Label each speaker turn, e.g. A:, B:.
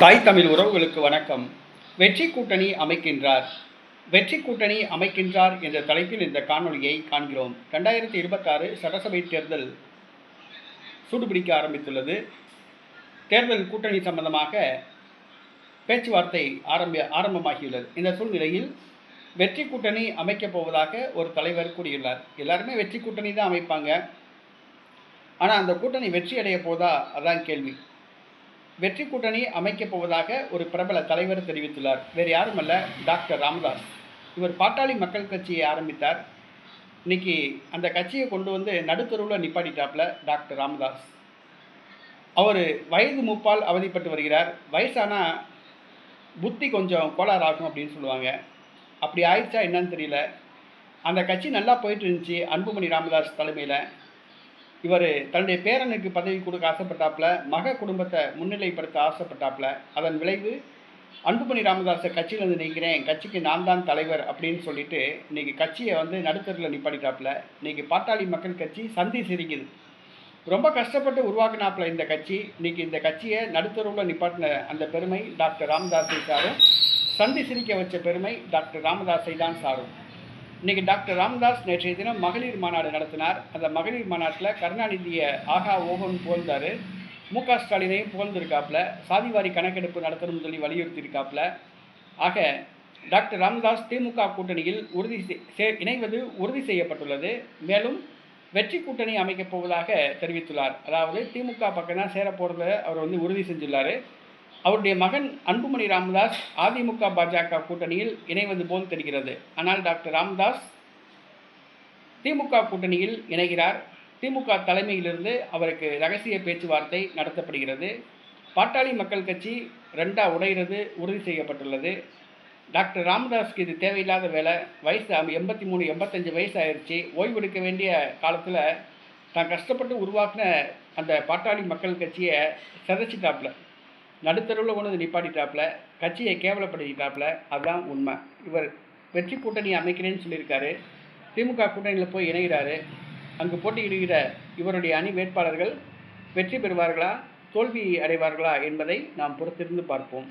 A: தாய் தமிழ் உறவுகளுக்கு வணக்கம். வெற்றி கூட்டணி அமைக்கின்றார். வெற்றி கூட்டணி அமைக்கின்றார் என்ற தலைப்பில் இந்த காணொலியை காண்கிறோம். 2026 சட்டசபை தேர்தல் சூடுபிடிக்க ஆரம்பித்துள்ளது. தேர்தல் கூட்டணி சம்பந்தமாக பேச்சுவார்த்தை ஆரம்பமாகியுள்ளது. இந்த சூழ்நிலையில் வெற்றி கூட்டணி அமைக்கப் போவதாக ஒரு தலைவர் கூறியுள்ளார். எல்லாருமே வெற்றி கூட்டணி தான் அமைப்பாங்க. ஆனால் அந்த கூட்டணி வெற்றி அடைய போதா, அதான் கேள்வி. வெற்றி கூட்டணி அமைக்கப் போவதாக ஒரு பிரபல தலைவர் தெரிவித்துள்ளார். வேறு யாரும் அல்ல, டாக்டர் ராமதாஸ். இவர் பாட்டாளி மக்கள் கட்சியை ஆரம்பித்தார். இன்னைக்கு அந்த கட்சியை கொண்டு வந்து நடுத்தருவில் நிப்பாட்டிட்டாப்ல டாக்டர் ராமதாஸ். அவர் வயது மூப்பால் அவதிப்பட்டு வருகிறார். வயசானால் புத்தி கொஞ்சம் கோளாறாகும் அப்படின்னு சொல்லுவாங்க. அப்படி ஆயிடுச்சா என்னன்னு தெரியல. அந்த கட்சி நல்லா போயிட்டு இருந்துச்சு அன்புமணி ராமதாஸ் தலைமையில். இவர் தன்னுடைய பேரனுக்கு பதவி கொடுக்க ஆசைப்பட்டாப்புல, மக குடும்பத்தை முன்னிலைப்படுத்த ஆசைப்பட்டாப்புல. அதன் விளைவு அன்புமணி ராமதாஸை கட்சியிலேருந்து நீக்கிறேன், கட்சிக்கு நான் தான் தலைவர் அப்படின்னு சொல்லிட்டு இன்றைக்கி கட்சியை வந்து நடுத்தரில் நிப்பாட்டிட்டாப்புல. இன்றைக்கி பாட்டாளி மக்கள் கட்சி சந்தி சிரிக்குது. ரொம்ப கஷ்டப்பட்டு உருவாக்கினாப்புல இந்த கட்சி. இன்றைக்கி இந்த கட்சியை நடுத்தருவில் நிப்பாட்டின அந்த பெருமை டாக்டர் ராமதாஸை சாரும். சந்தி சிரிக்க வச்ச பெருமை டாக்டர் ராமதாஸை தான் சாரும். இன்றைக்கி டாக்டர் ராமதாஸ் நேற்றைய தினம் மகளிர் மாநாடு நடத்தினார். அந்த மகளிர் மாநாட்டில் கருணாநிதியை ஆகா ஓகோன்னு புகழ்ந்தார். மு.க. ஸ்டாலினையும் புகழ்ந்திருக்காப்புல. சாதிவாரி கணக்கெடுப்பு நடத்தணும்னு சொல்லி வலியுறுத்தியிருக்காப்புல. ஆக டாக்டர் ராமதாஸ் திமுக கூட்டணியில் இணைவது உறுதி செய்யப்பட்டுள்ளது. மேலும் வெற்றி கூட்டணி அமைக்கப் போவதாக தெரிவித்துள்ளார். அதாவது திமுக பக்கம் தான் சேரப்போகிறத அவர் வந்து உறுதி செஞ்சுள்ளார். அவருடைய மகன் அன்புமணி ராமதாஸ் அதிமுக பாஜக கூட்டணியில் இணைவது போல் தெரிகிறது. ஆனால் டாக்டர் ராமதாஸ் திமுக கூட்டணியில் இணைகிறார். திமுக தலைமையிலிருந்து அவருக்கு ரகசிய பேச்சுவார்த்தை நடத்தப்படுகிறது. பாட்டாளி மக்கள் கட்சி ரெண்டா உடைகிறது உறுதி செய்யப்பட்டுள்ளது. டாக்டர் ராமதாஸ்க்கு இது தேவையில்லாத வேலை. வயசு 83 85 வயசு ஆயிடுச்சு. ஓய்வெடுக்க வேண்டிய காலத்தில் தான் கஷ்டப்பட்டு உருவாக்கின அந்த பாட்டாளி மக்கள் கட்சியை சிதைச்சிட்டாப்புல, நடுத்தருவில் கொண்டு வந்து நிப்பாட்டிட்டாப்புல, கட்சியை கேவலப்படுத்திட்டாப்புல. அதுதான் உண்மை. இவர் வெற்றி கூட்டணி அமைக்கிறேன்னு சொல்லியிருக்காரு. திமுக கூட்டணியில் போய் இணைகிறாரு. அங்கு போட்டியிடுகிற இவருடைய அணி வேட்பாளர்கள் வெற்றி பெறுவார்களா, தோல்வி அடைவார்களா என்பதை நாம் பொறுத்திருந்து பார்ப்போம்.